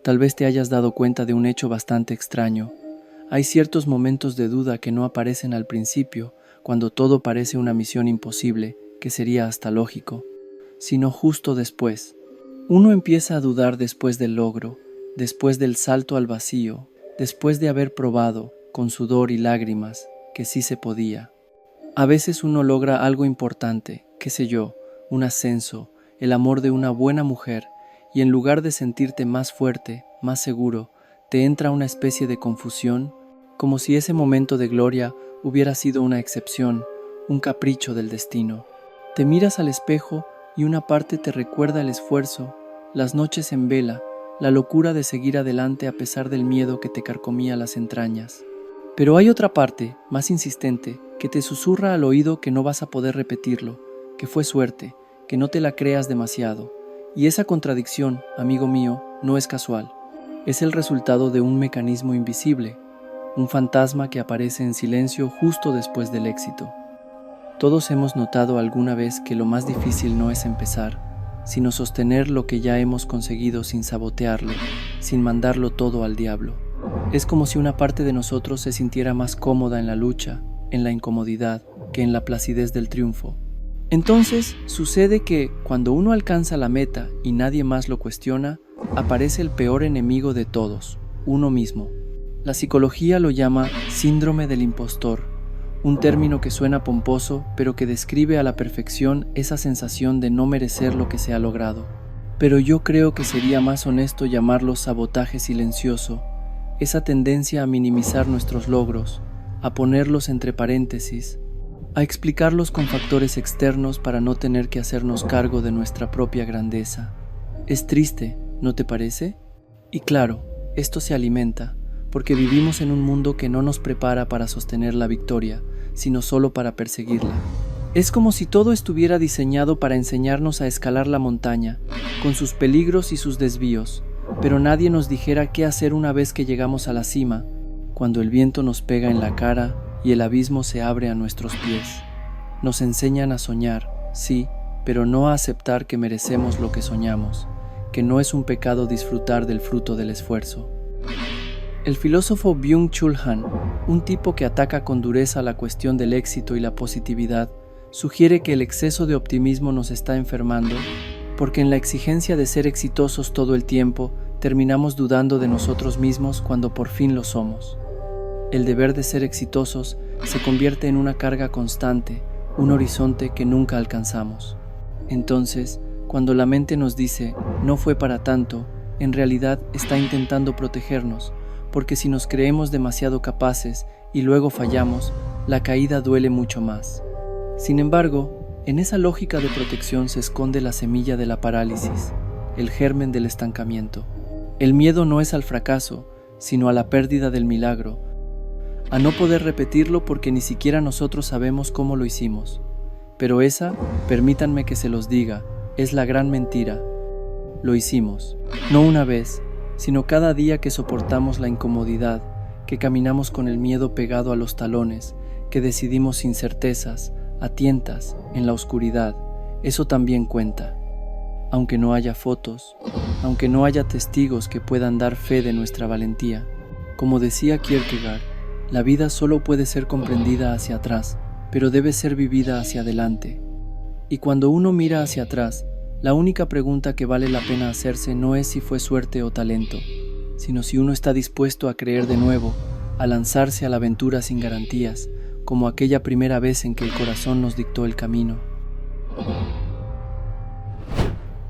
Tal vez te hayas dado cuenta de un hecho bastante extraño. Hay ciertos momentos de duda que no aparecen al principio, cuando todo parece una misión imposible, que sería hasta lógico, sino justo después. Uno empieza a dudar después del logro, después del salto al vacío, después de haber probado, con sudor y lágrimas, que sí se podía. A veces uno logra algo importante, qué sé yo, un ascenso, el amor de una buena mujer, y en lugar de sentirte más fuerte, más seguro, te entra una especie de confusión, como si ese momento de gloria hubiera sido una excepción, un capricho del destino. Te miras al espejo y una parte te recuerda el esfuerzo, las noches en vela, la locura de seguir adelante a pesar del miedo que te carcomía las entrañas. Pero hay otra parte, más insistente, que te susurra al oído que no vas a poder repetirlo, que fue suerte, que no te la creas demasiado. Y esa contradicción, amigo mío, no es casual. Es el resultado de un mecanismo invisible, un fantasma que aparece en silencio justo después del éxito. Todos hemos notado alguna vez que lo más difícil no es empezar, sino sostener lo que ya hemos conseguido sin sabotearlo, sin mandarlo todo al diablo. Es como si una parte de nosotros se sintiera más cómoda en la lucha, en la incomodidad, que en la placidez del triunfo. Entonces, sucede que, cuando uno alcanza la meta y nadie más lo cuestiona, aparece el peor enemigo de todos, uno mismo. La psicología lo llama síndrome del impostor, un término que suena pomposo, pero que describe a la perfección esa sensación de no merecer lo que se ha logrado. Pero yo creo que sería más honesto llamarlo sabotaje silencioso, esa tendencia a minimizar nuestros logros, a ponerlos entre paréntesis, a explicarlos con factores externos para no tener que hacernos cargo de nuestra propia grandeza. Es triste, ¿no te parece? Y claro, esto se alimenta, porque vivimos en un mundo que no nos prepara para sostener la victoria, sino solo para perseguirla. Es como si todo estuviera diseñado para enseñarnos a escalar la montaña, con sus peligros y sus desvíos, pero nadie nos dijera qué hacer una vez que llegamos a la cima, cuando el viento nos pega en la cara y el abismo se abre a nuestros pies. Nos enseñan a soñar, sí, pero no a aceptar que merecemos lo que soñamos, que no es un pecado disfrutar del fruto del esfuerzo. El filósofo Byung-Chul Han, un tipo que ataca con dureza la cuestión del éxito y la positividad, sugiere que el exceso de optimismo nos está enfermando, porque en la exigencia de ser exitosos todo el tiempo, terminamos dudando de nosotros mismos cuando por fin lo somos. El deber de ser exitosos se convierte en una carga constante, un horizonte que nunca alcanzamos. Entonces, cuando la mente nos dice, no fue para tanto, en realidad está intentando protegernos, porque si nos creemos demasiado capaces y luego fallamos, la caída duele mucho más. Sin embargo, en esa lógica de protección se esconde la semilla de la parálisis, el germen del estancamiento. El miedo no es al fracaso, sino a la pérdida del milagro, a no poder repetirlo porque ni siquiera nosotros sabemos cómo lo hicimos. Pero esa, permítanme que se los diga, es la gran mentira. Lo hicimos, no una vez, sino cada día que soportamos la incomodidad, que caminamos con el miedo pegado a los talones, que decidimos sin certezas, a tientas, en la oscuridad. Eso también cuenta. Aunque no haya fotos, aunque no haya testigos que puedan dar fe de nuestra valentía. Como decía Kierkegaard, la vida solo puede ser comprendida hacia atrás, pero debe ser vivida hacia adelante. Y cuando uno mira hacia atrás, la única pregunta que vale la pena hacerse no es si fue suerte o talento, sino si uno está dispuesto a creer de nuevo, a lanzarse a la aventura sin garantías, como aquella primera vez en que el corazón nos dictó el camino.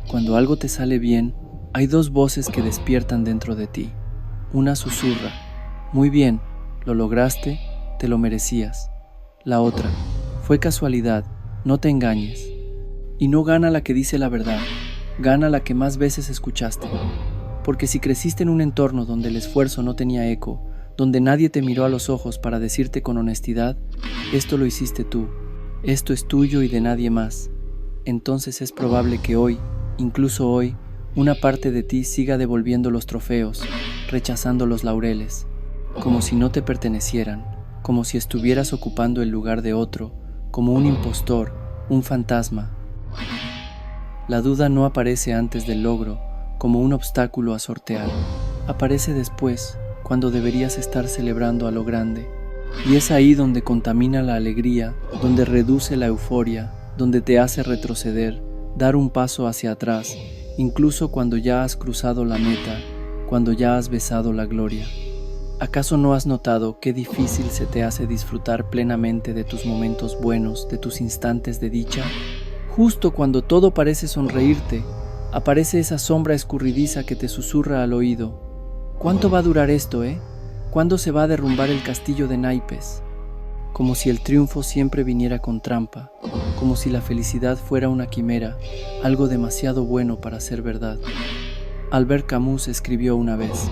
Cuando algo te sale bien, hay dos voces que despiertan dentro de ti. Una susurra, muy bien, lo lograste, te lo merecías. La otra, fue casualidad, no te engañes. Y no gana la que dice la verdad, gana la que más veces escuchaste. Porque si creciste en un entorno donde el esfuerzo no tenía eco, donde nadie te miró a los ojos para decirte con honestidad, esto lo hiciste tú, esto es tuyo y de nadie más, entonces es probable que hoy, incluso hoy, una parte de ti siga devolviendo los trofeos, rechazando los laureles, como si no te pertenecieran, como si estuvieras ocupando el lugar de otro, como un impostor, un fantasma. La duda no aparece antes del logro, como un obstáculo a sortear. Aparece después, cuando deberías estar celebrando a lo grande. Y es ahí donde contamina la alegría, donde reduce la euforia, donde te hace retroceder, dar un paso hacia atrás, incluso cuando ya has cruzado la meta, cuando ya has besado la gloria. ¿Acaso no has notado qué difícil se te hace disfrutar plenamente de tus momentos buenos, de tus instantes de dicha? Justo cuando todo parece sonreírte, aparece esa sombra escurridiza que te susurra al oído. ¿Cuánto va a durar esto, ¿Cuándo se va a derrumbar el castillo de naipes? Como si el triunfo siempre viniera con trampa, como si la felicidad fuera una quimera, algo demasiado bueno para ser verdad. Albert Camus escribió una vez: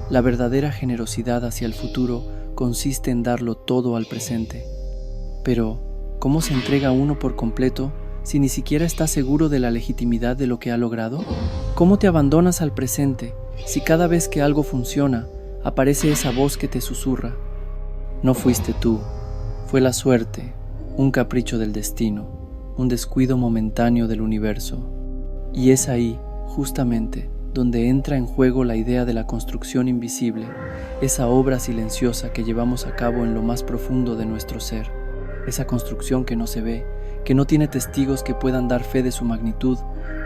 la verdadera generosidad hacia el futuro consiste en darlo todo al presente. Pero, ¿cómo se entrega uno por completo si ni siquiera está seguro de la legitimidad de lo que ha logrado? ¿Cómo te abandonas al presente si cada vez que algo funciona, aparece esa voz que te susurra? No fuiste tú, fue la suerte, un capricho del destino, un descuido momentáneo del universo. Y es ahí, justamente, donde entra en juego la idea de la construcción invisible, esa obra silenciosa que llevamos a cabo en lo más profundo de nuestro ser, esa construcción que no se ve, que no tiene testigos que puedan dar fe de su magnitud,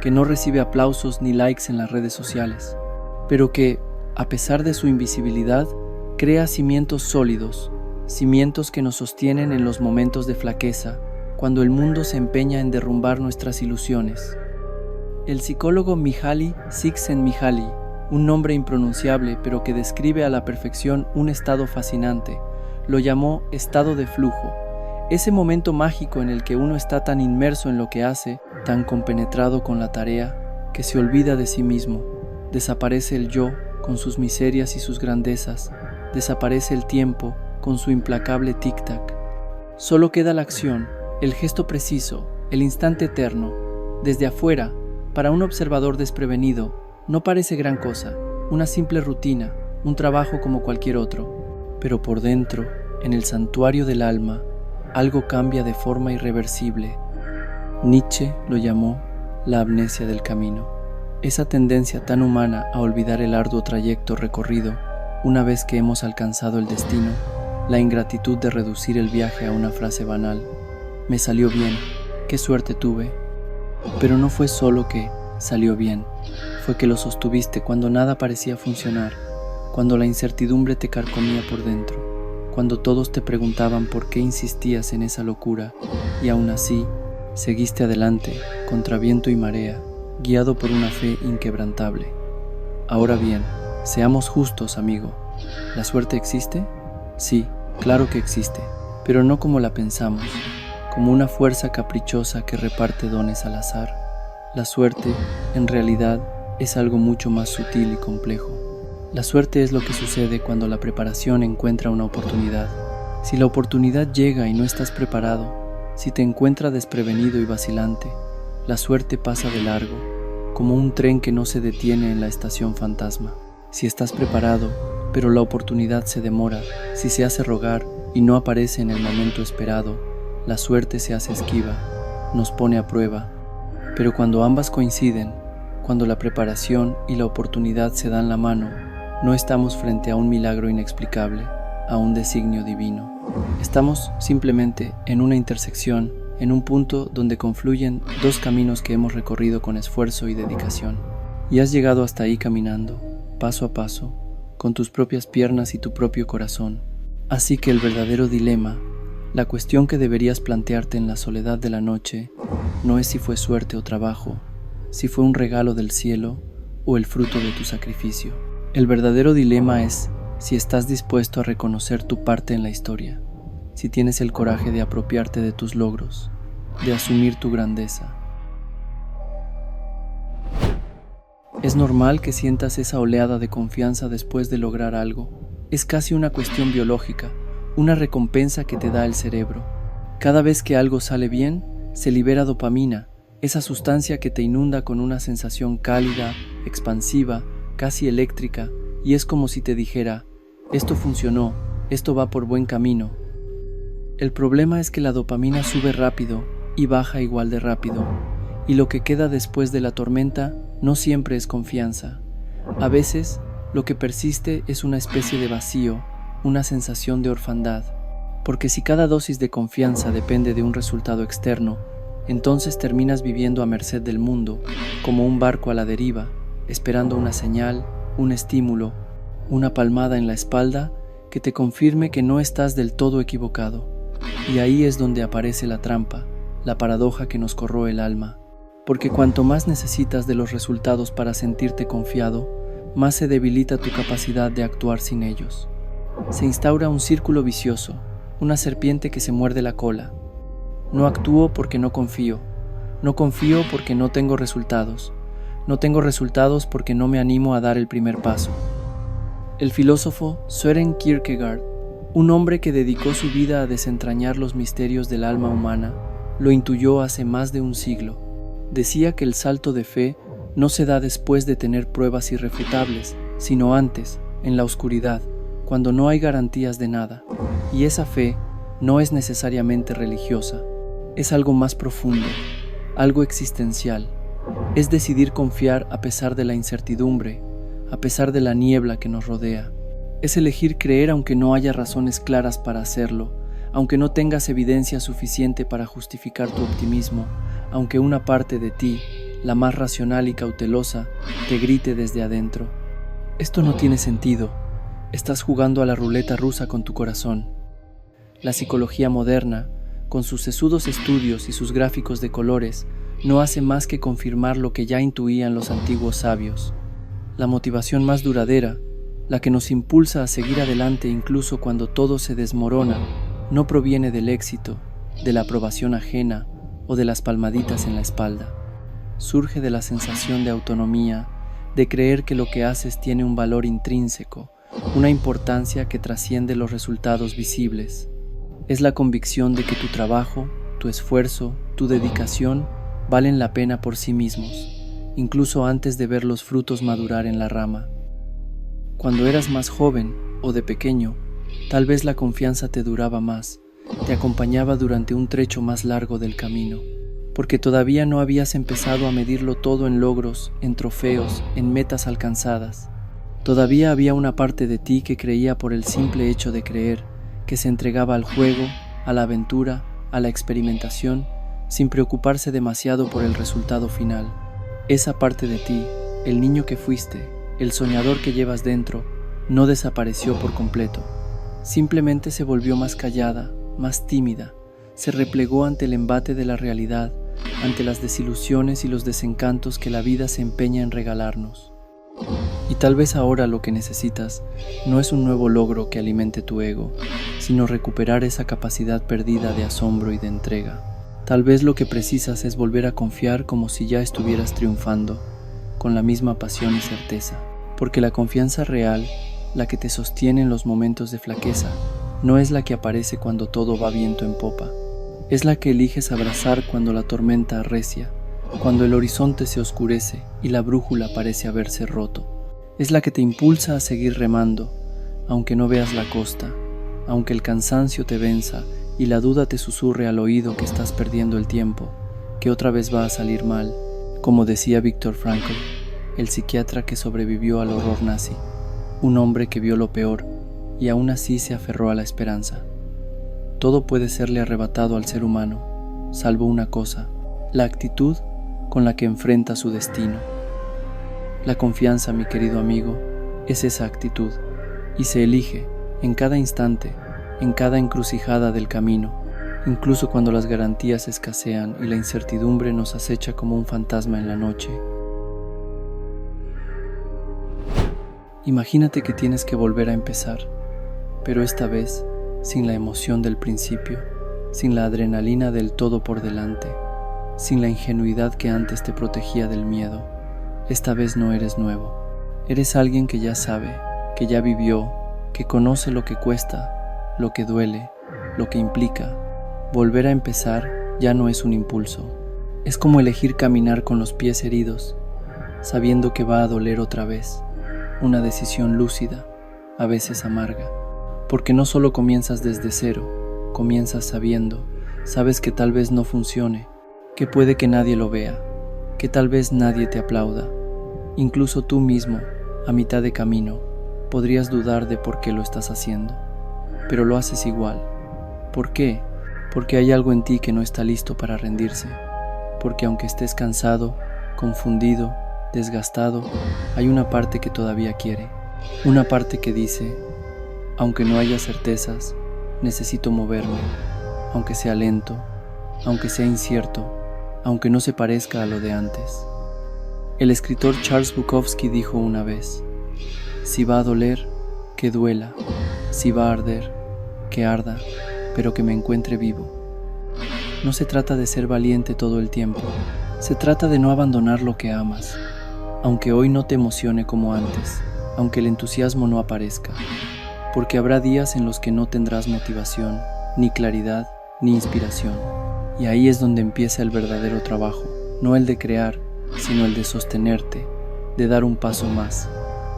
que no recibe aplausos ni likes en las redes sociales, pero que, a pesar de su invisibilidad, crea cimientos sólidos, cimientos que nos sostienen en los momentos de flaqueza, cuando el mundo se empeña en derrumbar nuestras ilusiones. El psicólogo Mihaly Csikszentmihalyi, un nombre impronunciable pero que describe a la perfección un estado fascinante, lo llamó estado de flujo, ese momento mágico en el que uno está tan inmerso en lo que hace, tan compenetrado con la tarea, que se olvida de sí mismo. Desaparece el yo con sus miserias y sus grandezas, desaparece el tiempo con su implacable tic-tac. Solo queda la acción, el gesto preciso, el instante eterno. Desde afuera, para un observador desprevenido, no parece gran cosa, una simple rutina, un trabajo como cualquier otro. Pero por dentro, en el santuario del alma, algo cambia de forma irreversible. Nietzsche lo llamó la amnesia del camino. Esa tendencia tan humana a olvidar el arduo trayecto recorrido una vez que hemos alcanzado el destino, la ingratitud de reducir el viaje a una frase banal. Me salió bien, qué suerte tuve. Pero no fue solo que salió bien, fue que lo sostuviste cuando nada parecía funcionar, cuando la incertidumbre te carcomía por dentro, cuando todos te preguntaban por qué insistías en esa locura, y aún así, seguiste adelante, contra viento y marea, guiado por una fe inquebrantable. Ahora bien, seamos justos, amigo. ¿La suerte existe? Sí, claro que existe, pero no como la pensamos, como una fuerza caprichosa que reparte dones al azar. La suerte, en realidad, es algo mucho más sutil y complejo. La suerte es lo que sucede cuando la preparación encuentra una oportunidad. Si la oportunidad llega y no estás preparado, si te encuentra desprevenido y vacilante, la suerte pasa de largo, como un tren que no se detiene en la estación fantasma. Si estás preparado, pero la oportunidad se demora, si se hace rogar y no aparece en el momento esperado, la suerte se hace esquiva, nos pone a prueba. Pero cuando ambas coinciden, cuando la preparación y la oportunidad se dan la mano, no estamos frente a un milagro inexplicable, a un designio divino. Estamos simplemente en una intersección, en un punto donde confluyen dos caminos que hemos recorrido con esfuerzo y dedicación. Y has llegado hasta ahí caminando, paso a paso, con tus propias piernas y tu propio corazón. Así que el verdadero dilema, la cuestión que deberías plantearte en la soledad de la noche, no es si fue suerte o trabajo, si fue un regalo del cielo o el fruto de tu sacrificio. El verdadero dilema es si estás dispuesto a reconocer tu parte en la historia, si tienes el coraje de apropiarte de tus logros, de asumir tu grandeza. Es normal que sientas esa oleada de confianza después de lograr algo. Es casi una cuestión biológica, una recompensa que te da el cerebro. Cada vez que algo sale bien, se libera dopamina, esa sustancia que te inunda con una sensación cálida, expansiva, casi eléctrica, y es como si te dijera: esto funcionó, esto va por buen camino. El problema es que la dopamina sube rápido y baja igual de rápido, y lo que queda después de la tormenta no siempre es confianza. A veces, lo que persiste es una especie de vacío, una sensación de orfandad. Porque si cada dosis de confianza depende de un resultado externo, entonces terminas viviendo a merced del mundo, como un barco a la deriva, esperando una señal, un estímulo, una palmada en la espalda que te confirme que no estás del todo equivocado. Y ahí es donde aparece la trampa, la paradoja que nos corroe el alma. Porque cuanto más necesitas de los resultados para sentirte confiado, más se debilita tu capacidad de actuar sin ellos. Se instaura un círculo vicioso, una serpiente que se muerde la cola. No actúo porque no confío. No confío porque no tengo resultados. No tengo resultados porque no me animo a dar el primer paso. El filósofo Søren Kierkegaard, un hombre que dedicó su vida a desentrañar los misterios del alma humana, lo intuyó hace más de un siglo. Decía que el salto de fe no se da después de tener pruebas irrefutables, sino antes, en la oscuridad, cuando no hay garantías de nada. Y esa fe no es necesariamente religiosa, es algo más profundo, algo existencial. Es decidir confiar a pesar de la incertidumbre, a pesar de la niebla que nos rodea. Es elegir creer aunque no haya razones claras para hacerlo, aunque no tengas evidencia suficiente para justificar tu optimismo, aunque una parte de ti, la más racional y cautelosa, te grite desde adentro: esto no tiene sentido, estás jugando a la ruleta rusa con tu corazón. La psicología moderna, con sus sesudos estudios y sus gráficos de colores, no hace más que confirmar lo que ya intuían los antiguos sabios. La motivación más duradera, la que nos impulsa a seguir adelante incluso cuando todo se desmorona, no proviene del éxito, de la aprobación ajena o de las palmaditas en la espalda. Surge de la sensación de autonomía, de creer que lo que haces tiene un valor intrínseco, una importancia que trasciende los resultados visibles. Es la convicción de que tu trabajo, tu esfuerzo, tu dedicación valen la pena por sí mismos, incluso antes de ver los frutos madurar en la rama. Cuando eras más joven o de pequeño, tal vez la confianza te duraba más, te acompañaba durante un trecho más largo del camino, porque todavía no habías empezado a medirlo todo en logros, en trofeos, en metas alcanzadas. Todavía había una parte de ti que creía por el simple hecho de creer, que se entregaba al juego, a la aventura, a la experimentación, sin preocuparse demasiado por el resultado final. Esa parte de ti, el niño que fuiste, el soñador que llevas dentro, no desapareció por completo. Simplemente se volvió más callada, más tímida, se replegó ante el embate de la realidad, ante las desilusiones y los desencantos que la vida se empeña en regalarnos. Y tal vez ahora lo que necesitas no es un nuevo logro que alimente tu ego, sino recuperar esa capacidad perdida de asombro y de entrega. Tal vez lo que precisas es volver a confiar como si ya estuvieras triunfando, con la misma pasión y certeza, porque la confianza real, la que te sostiene en los momentos de flaqueza, no es la que aparece cuando todo va viento en popa, es la que eliges abrazar cuando la tormenta arrecia, cuando el horizonte se oscurece y la brújula parece haberse roto. Es la que te impulsa a seguir remando, aunque no veas la costa, aunque el cansancio te venza y la duda te susurre al oído que estás perdiendo el tiempo, que otra vez va a salir mal, como decía Viktor Frankl, el psiquiatra que sobrevivió al horror nazi, un hombre que vio lo peor y aún así se aferró a la esperanza. Todo puede serle arrebatado al ser humano, salvo una cosa: la actitud con la que enfrenta su destino. La confianza, mi querido amigo, es esa actitud, y se elige en cada instante, en cada encrucijada del camino, incluso cuando las garantías escasean y la incertidumbre nos acecha como un fantasma en la noche. Imagínate que tienes que volver a empezar, pero esta vez sin la emoción del principio, sin la adrenalina del todo por delante, sin la ingenuidad que antes te protegía del miedo. Esta vez no eres nuevo. Eres alguien que ya sabe, que ya vivió, que conoce lo que cuesta, lo que duele, lo que implica. Volver a empezar ya no es un impulso. Es como elegir caminar con los pies heridos, sabiendo que va a doler otra vez. Una decisión lúcida, a veces amarga. Porque no solo comienzas desde cero, comienzas sabiendo, sabes que tal vez no funcione, que puede que nadie lo vea, que tal vez nadie te aplauda, Incluso tú mismo, a mitad de camino, podrías dudar de por qué lo estás haciendo, pero lo haces igual. ¿Por qué? Porque hay algo en ti que no está listo para rendirse, porque aunque estés cansado, confundido, desgastado, hay una parte que todavía quiere, una parte que dice, aunque no haya certezas, necesito moverme, aunque sea lento, aunque sea incierto, aunque no se parezca a lo de antes. El escritor Charles Bukowski dijo una vez, si va a doler, que duela, si va a arder, que arda, pero que me encuentre vivo. No se trata de ser valiente todo el tiempo, se trata de no abandonar lo que amas, aunque hoy no te emocione como antes, aunque el entusiasmo no aparezca, porque habrá días en los que no tendrás motivación, ni claridad, ni inspiración, y ahí es donde empieza el verdadero trabajo, no el de crear, sino el de sostenerte, de dar un paso más,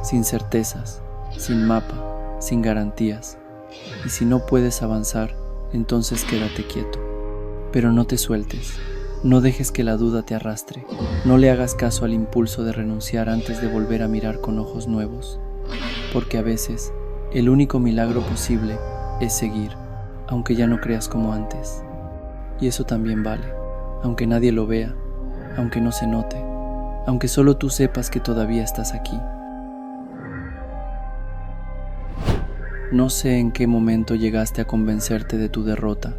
sin certezas, sin mapa, sin garantías. Y si no puedes avanzar, entonces quédate quieto. Pero no te sueltes, no dejes que la duda te arrastre, no le hagas caso al impulso de renunciar antes de volver a mirar con ojos nuevos, porque a veces el único milagro posible es seguir, aunque ya no creas como antes. Y eso también vale, aunque nadie lo vea, aunque no se note, aunque solo tú sepas que todavía estás aquí. No sé en qué momento llegaste a convencerte de tu derrota,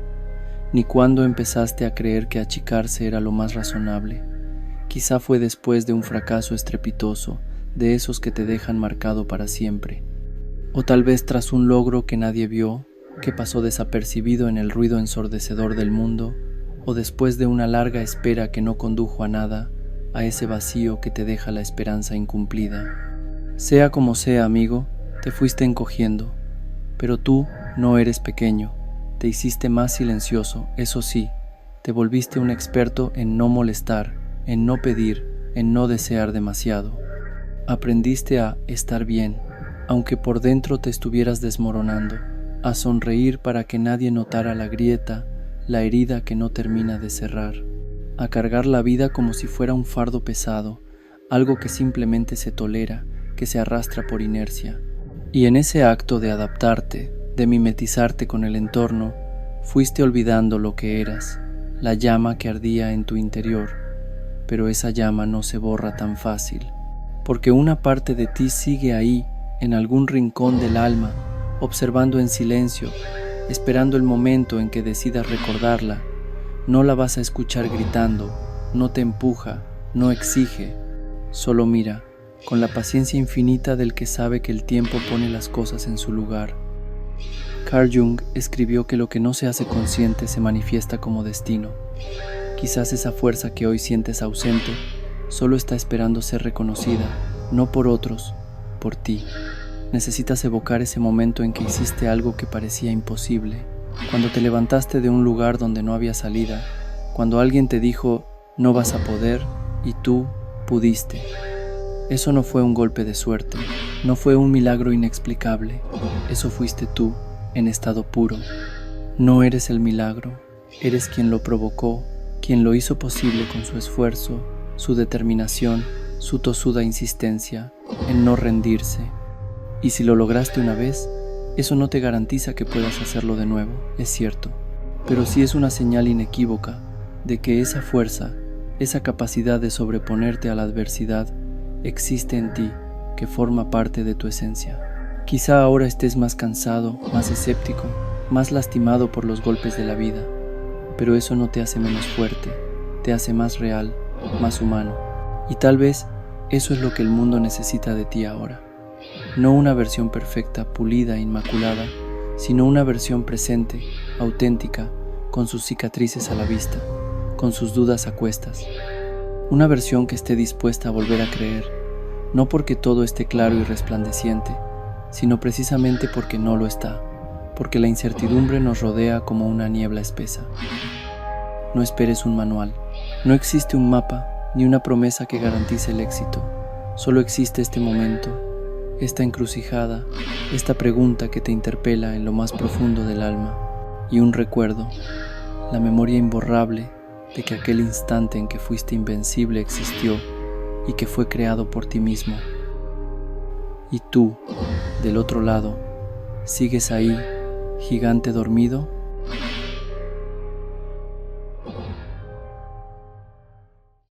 ni cuándo empezaste a creer que achicarse era lo más razonable. Quizá fue después de un fracaso estrepitoso, de esos que te dejan marcado para siempre. O tal vez tras un logro que nadie vio, que pasó desapercibido en el ruido ensordecedor del mundo, o después de una larga espera que no condujo a nada, a ese vacío que te deja la esperanza incumplida. Sea como sea, amigo, te fuiste encogiendo, pero tú no eres pequeño, te hiciste más silencioso, eso sí, te volviste un experto en no molestar, en no pedir, en no desear demasiado. Aprendiste a estar bien, aunque por dentro te estuvieras desmoronando, a sonreír para que nadie notara la grieta, la herida que no termina de cerrar, a cargar la vida como si fuera un fardo pesado, algo que simplemente se tolera, que se arrastra por inercia. Y en ese acto de adaptarte, de mimetizarte con el entorno, fuiste olvidando lo que eras, la llama que ardía en tu interior, pero esa llama no se borra tan fácil, porque una parte de ti sigue ahí, en algún rincón del alma, observando en silencio, esperando el momento en que decidas recordarla. No la vas a escuchar gritando, no te empuja, no exige, solo mira, con la paciencia infinita del que sabe que el tiempo pone las cosas en su lugar. Carl Jung escribió que lo que no se hace consciente se manifiesta como destino. Quizás esa fuerza que hoy sientes ausente solo está esperando ser reconocida, no por otros, por ti. Necesitas evocar ese momento en que hiciste algo que parecía imposible, cuando te levantaste de un lugar donde no había salida, cuando alguien te dijo no vas a poder y tú pudiste. Eso no fue un golpe de suerte, no fue un milagro inexplicable, eso fuiste tú, en estado puro. No eres el milagro, eres quien lo provocó, quien lo hizo posible con su esfuerzo, su determinación, su tosuda insistencia en no rendirse. Y si lo lograste una vez, eso no te garantiza que puedas hacerlo de nuevo, es cierto, pero sí es una señal inequívoca de que esa fuerza, esa capacidad de sobreponerte a la adversidad, existe en ti, que forma parte de tu esencia. Quizá ahora estés más cansado, más escéptico, más lastimado por los golpes de la vida, pero eso no te hace menos fuerte, te hace más real, más humano. Y tal vez eso es lo que el mundo necesita de ti ahora. No una versión perfecta, pulida, inmaculada, sino una versión presente, auténtica, con sus cicatrices a la vista, con sus dudas a cuestas. Una versión que esté dispuesta a volver a creer, no porque todo esté claro y resplandeciente, sino precisamente porque no lo está, porque la incertidumbre nos rodea como una niebla espesa. No esperes un manual, no existe un mapa, ni una promesa que garantice el éxito, solo existe este momento, esta encrucijada, esta pregunta que te interpela en lo más profundo del alma, y un recuerdo, la memoria imborrable de que aquel instante en que fuiste invencible existió y que fue creado por ti mismo. Y tú, del otro lado, ¿sigues ahí, gigante dormido?